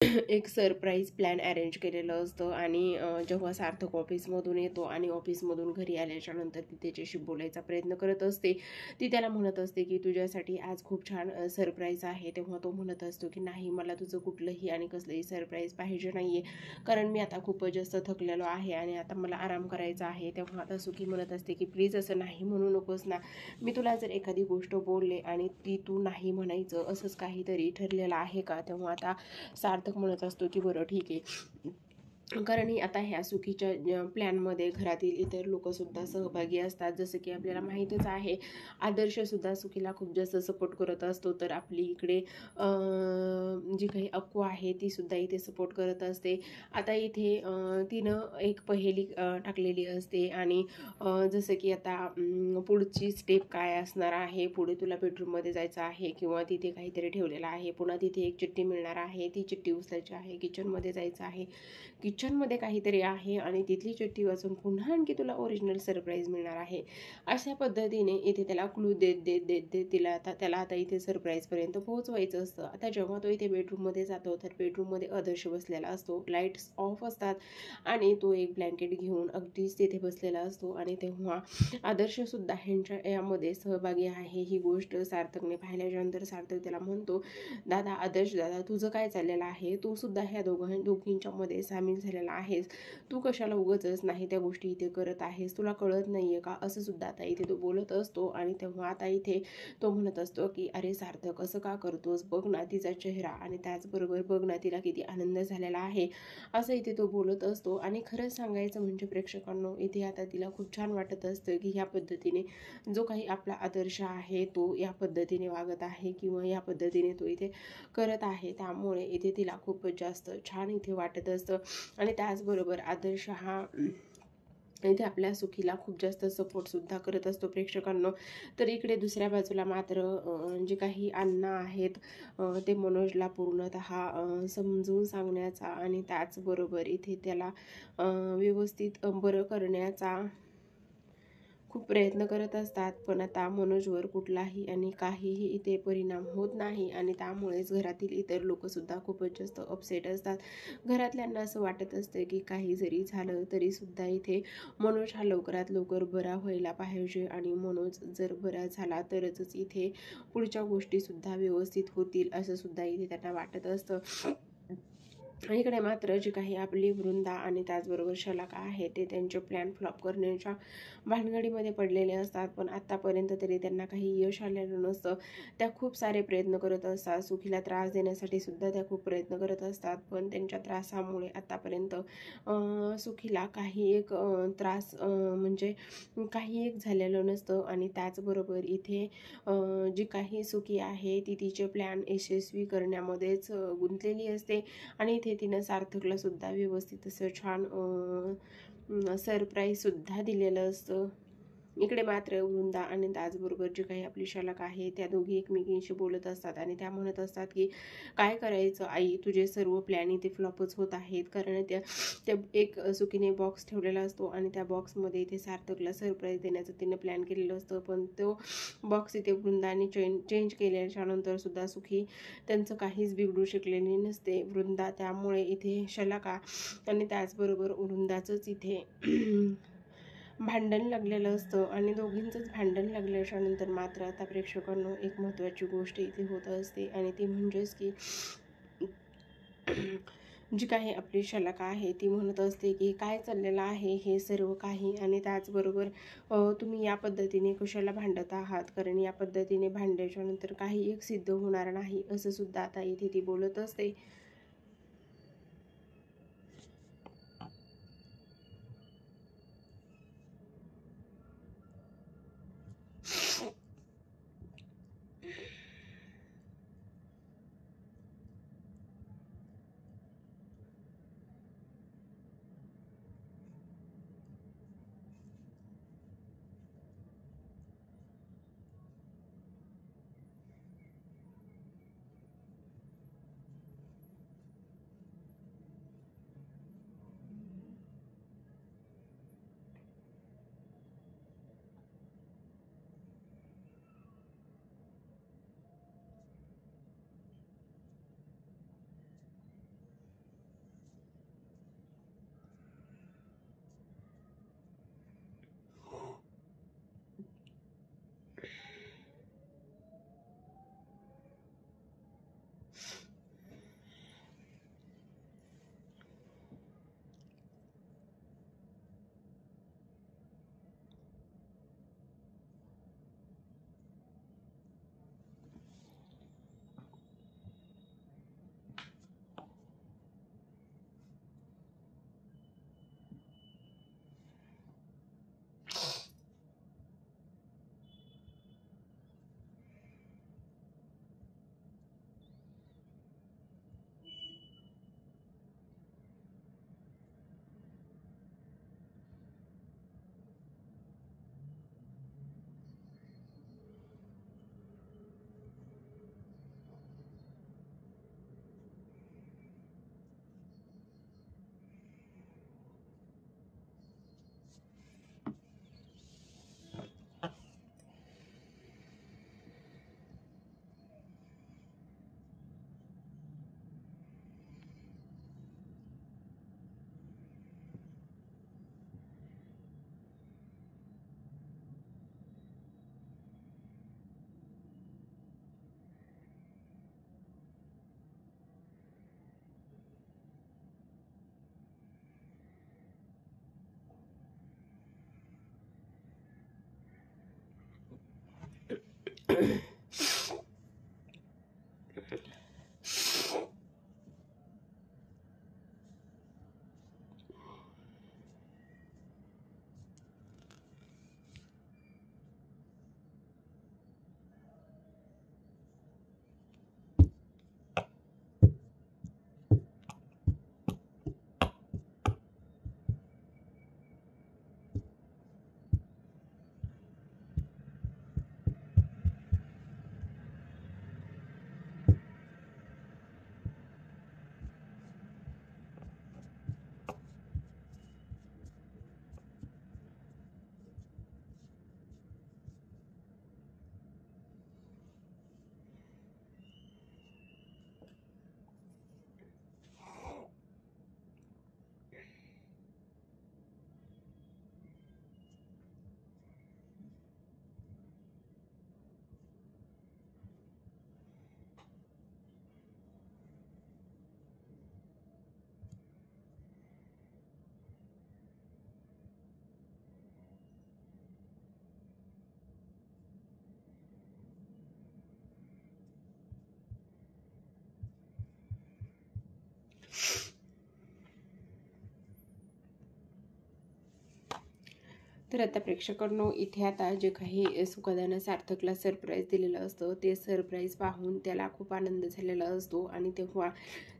एक surprise plan arrange केलेलं असतं आणि जेव्हा सार्थक ऑफिसमधून येतो आणि ऑफिसमधून घरी आल्याच्यानंतर ती त्याच्याशी बोलायचा प्रयत्न करत असते. ती त्याला म्हणत असते की तुझ्यासाठी आज खूप छान सरप्राईज आहे. तेव्हा तो म्हणत असतो की नाही, मला तुझं कुठलंही आणि कसलंही सरप्राईज पाहिजे नाही आहे, कारण मी आता खूपच जास्त थकलेलो आहे आणि आता मला आराम करायचा आहे. तेव्हा आता सुखी म्हणत असते की प्लीज असं नाही म्हणू नकोस ना, मी तुला जर एखादी गोष्ट बोलले आणि ती तू नाही म्हणायचं असंच काहीतरी ठरलेलं आहे का? तेव्हा आता सार्थक म्हणत असतो की बरं ठीक आहे, कारण आता ह्या चुकीच्या प्लॅनमध्ये घरातील इतर लोकसुद्धा सहभागी असतात. जसं की आपल्याला माहीतच आहे, आदर्शसुद्धा सुखीला खूप जास्त सपोर्ट करत असतो. तर आपली इकडे जी काही अक्कू आहे तीसुद्धा इथे सपोर्ट करत असते. आता इथे तिनं एक पहेली टाकलेली असते आणि जसं की आता पुढची स्टेप काय असणार आहे, पुढे तुला बेडरूममध्ये जायचं आहे किंवा तिथे काहीतरी ठेवलेलं आहे, पुन्हा तिथे एक चिठ्ठी मिळणार आहे, ती चिठ्ठी उचलायची आहे, किचनमध्ये जायचं आहे, किचनमध्ये काहीतरी आहे आणि तिथली चिठ्ठी वाचून पुन्हा आणखी तुला ओरिजिनल सरप्राईज मिळणार आहे. अशा पद्धतीने इथे त्याला क्लू देत देत देत देत त्याला आता इथे सरप्राईजपर्यंत पोहोचवायचं असतं. आता जेव्हा तो इथे बेडरूममध्ये जातो तर बेडरूममध्ये आदर्श बसलेला असतो, लाईट्स ऑफ असतात आणि तो एक ब्लँकेट घेऊन अगदीच तिथे बसलेला असतो आणि तेव्हा आदर्शसुद्धा ह्यांच्या यामध्ये सहभागी आहे. ही गोष्ट सार्थकने पाहिल्याच्यानंतर सार्थक त्याला म्हणतो, दादा, आदर्श दादा, तुझं काय चाललेलं आहे? तू सुद्धा ह्या दोघींच्या मध्ये सामील झालेला आहेस. तू कशाला उगाचच नाही त्या गोष्टी इथे करत आहेस? तुला कळत नाहीये का? असं सुद्धा आता इथे तो बोलत असतो आणि तेव्हा आता इथे तो म्हणत असतो की अरे सार्थक, असं का करतोस? बघ ना तिचा चेहरा आणि त्याचबरोबर बघ ना तिला किती आनंद झालेला आहे. असं इथे तो बोलत असतो आणि खरंच सांगायचं म्हणजे प्रेक्षकांनो, इथे आता तिला खूप छान वाटत असतं की ह्या पद्धतीने जो काही आपला आदर्श आहे तो या पद्धतीने वागत आहे किंवा या पद्धतीने तो इथे करत आहे. त्यामुळे इथे तिला खूपच जास्त छान इथे वाटत असतं आणि त्याचबरोबर आदर्श हा इथे आपल्या सुखीला खूप जास्त सपोर्टसुद्धा करत असतो प्रेक्षकांनो. तर इकडे दुसऱ्या बाजूला मात्र जे काही अण्णा आहेत ते मनोजला पूर्णतः समजून सांगण्याचा आणि त्याचबरोबर इथे त्याला व्यवस्थित बरं करण्याचा खूप प्रयत्न करत असतात. पण आता मनोजवर कुठलाही आणि काहीही इथे परिणाम होत नाही आणि त्यामुळेच घरातील इतर लोकसुद्धा खूपच जास्त अपसेट असतात. घरातल्यांना असं वाटत असतं की काही जरी झालं तरीसुद्धा इथे मनोज हा लवकरात लवकर बरा व्हायला पाहिजे आणि मनोज जर बरा झाला तरच इथे पुढच्या गोष्टीसुद्धा व्यवस्थित होतील असं सुद्धा इथे त्यांना वाटत असतं. इकडे मात्र जी काही आपली वृंदा आणि त्याचबरोबर शलाका आहे ते त्यांचे प्लॅन फ्लॉप करण्याच्या भानगडीमध्ये पडलेले असतात. पण आत्तापर्यंत तरी त्यांना काही यश आलेलं नसतं. त्या खूप सारे प्रयत्न करत असतात. सुखीला त्रास देण्यासाठी सुद्धा त्या खूप प्रयत्न करत असतात. पण त्यांच्या त्रासामुळे आत्तापर्यंत सुखीला काही एक त्रास म्हणजे काही एक झालेलं नसतं आणि त्याचबरोबर इथे जी काही सुखी आहे ती तिचे प्लॅन यशस्वी करण्यामध्येच गुंतलेली असते आणि इथे तिनं सार्थकला सुद्धा व्यवस्थित असं छान सरप्राईज सुद्धा दिलेलं असतं. इकडे मात्र वृंदा आणि त्याचबरोबर जी काही आपली शलाका आहे त्या दोघी एकमेकींशी बोलत असतात आणि त्या म्हणत असतात की काय करायचं आई, तुझे सर्व प्लॅन इथे फ्लॉपच होत आहेत. कारण त्या एक सुखीने बॉक्स ठेवलेला असतो आणि त्या बॉक्समध्ये इथे सार्थकला सरप्राईज देण्याचं तिने प्लॅन केलेलं असतं. पण तो बॉक्स इथे वृंदाने चेंज केल्याच्या नंतर सुद्धा सुखी त्यांचं काहीच बिघडू शकलेली नसते वृंदा. त्यामुळे इथे शलाका आणि त्याचबरोबर वृंदाचंच इथे भांडण लागलेलं असतं आणि दोघींचंच भांडण लागल्याच्या नंतर मात्र आता प्रेक्षकांनो एक महत्त्वाची गोष्ट इथे होत असते आणि ती म्हणजेच की जी काही आपली शलाका आहे ती म्हणत असते की काय चाललेलं आहे हे सर्व काही आणि त्याचबरोबर तुम्ही या पद्धतीने कशाला भांडत आहात, कारण या पद्धतीने भांडल्याच्या नंतर काही एक सिद्ध होणार नाही असं सुद्धा आता इथे ती बोलत असते. तर आता प्रेक्षकांनो, इथे आता जे काही सुखदानं सार्थकला सरप्राईज दिलेलं असतं ते सरप्राईज पाहून त्याला खूप आनंद झालेला असतो आणि तेव्हा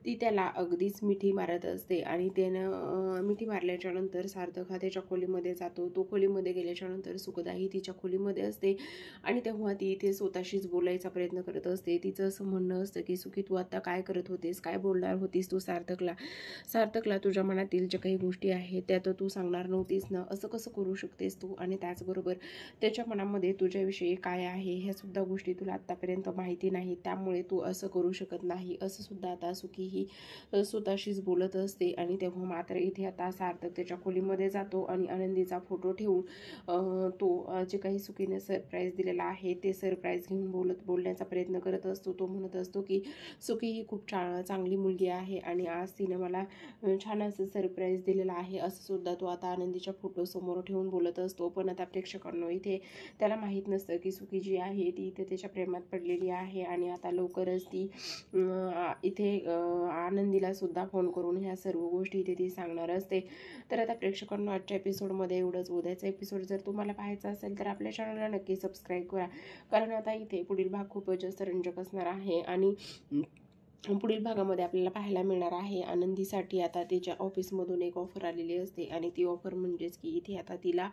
ती त्याला अगदीच मिठी मारत असते आणि त्यानं मिठी मारल्याच्या नंतर सार्थक हा त्याच्या खोलीमध्ये जातो. तो खोलीमध्ये गेल्याच्या नंतर सुखदाही तिच्या खोलीमध्ये असते आणि तेव्हा ती इथे स्वतःशीच बोलायचा प्रयत्न करत असते. तिचं असं म्हणणं असतं की सुखी, तू आता काय करत होतीस, काय बोलणार होतीस तू सार्थकला तुझ्या मनातील ज्या काही गोष्टी आहेत त्या तर तू सांगणार नव्हतीस ना, असं कसं करू शकतेस तू? आणि त्याचबरोबर त्याच्या मनामध्ये तुझ्याविषयी काय आहे ह्या सुद्धा गोष्टी तुला आतापर्यंत माहिती नाही, त्यामुळे तू असं करू शकत नाही, असं सुद्धा आता सुखी ही स्वतःशीच बोलत असते. आणि तेव्हा मात्र इथे आता सार्थक त्याच्या खोलीमध्ये जातो आणि आनंदीचा फोटो ठेवून तो जे काही सुखीने सरप्राईज दिलेला आहे ते सरप्राईज घेऊन बोलण्याचा प्रयत्न करत असतो. तो म्हणत असतो की सुखी ही खूप चांगली मुलगी आहे आणि आज तिने मला छान असं सरप्राईज दिलेलं आहे, असं सुद्धा तो आता आनंदीच्या फोटो समोर ठेवून बोलत असतो. पण आता प्रेक्षकांनो, इथे त्याला माहीत नसतं की सुखी जी आहे ती इथे त्याच्या प्रेमात पडलेली आहे आणि आता लवकरच ती इथे आनंदीला सुद्धा फोन करून ह्या सर्व गोष्टी इथे ती सांगणार असते. तर आता प्रेक्षकांनो, आजच्या एपिसोडमध्ये एवढंच. उद्याचा एपिसोड जर तुम्हाला पाहायचा असेल तर आपल्या चॅनलला नक्की सबस्क्राईब करा, कारण आता इथे पुढील भाग खूपच जास्त रंजक असणार आहे. आणि पुढील भागामध्ये आपल्याला पाहायला मिळणार आहे आनंदीसाठी आता तिच्या ऑफिसमधून एक ऑफर आलेली असते आणि ती ऑफर म्हणजेच की इथे आता तिला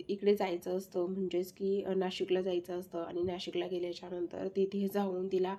इकडे जायचं असतं, म्हणजेच की नाशिकला जायचं असतं आणि नाशिकला गेल्याच्या नंतर तिथे जाऊन तिला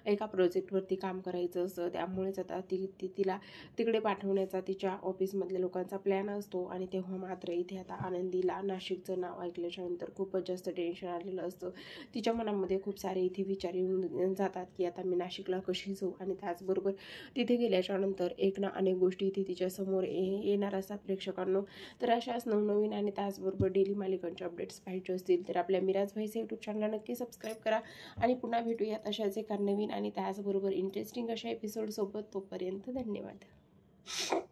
एका प्रोजेक्टवरती काम करायचं असतं. त्यामुळेच आता तिला तिकडे पाठवण्याचा तिच्या ऑफिसमधल्या लोकांचा प्लॅन असतो. आणि तेव्हा मात्र इथे आता आनंदीला नाशिकचं नाव ऐकल्याच्या नंतर खूपच जास्त टेन्शन आलेलं असतं. तिच्या मनामध्ये खूप सारे इथे विचार येऊन जातात की आता मी नाशिकला कशी जाऊ. आणि त्याचबरोबर तिथे गेल्याच्या नंतर एक ना अनेक गोष्टी इथे तिच्यासमोर येणार असतात प्रेक्षकांनो. तर अशाच नवनवीन आणि त्याचबरोबर डेली मालिकांचे अपडेट्स पाहिजे असतील तर आपल्या मिराज भाईचे यूट्यूब चॅनलला नक्की सबस्क्राईब करा. आणि पुन्हा भेटूयात अशाच एका नवीन आणि त्याचबरोबर इंटरेस्टिंग अशा एपिसोडसोबत. तोपर्यंत धन्यवाद.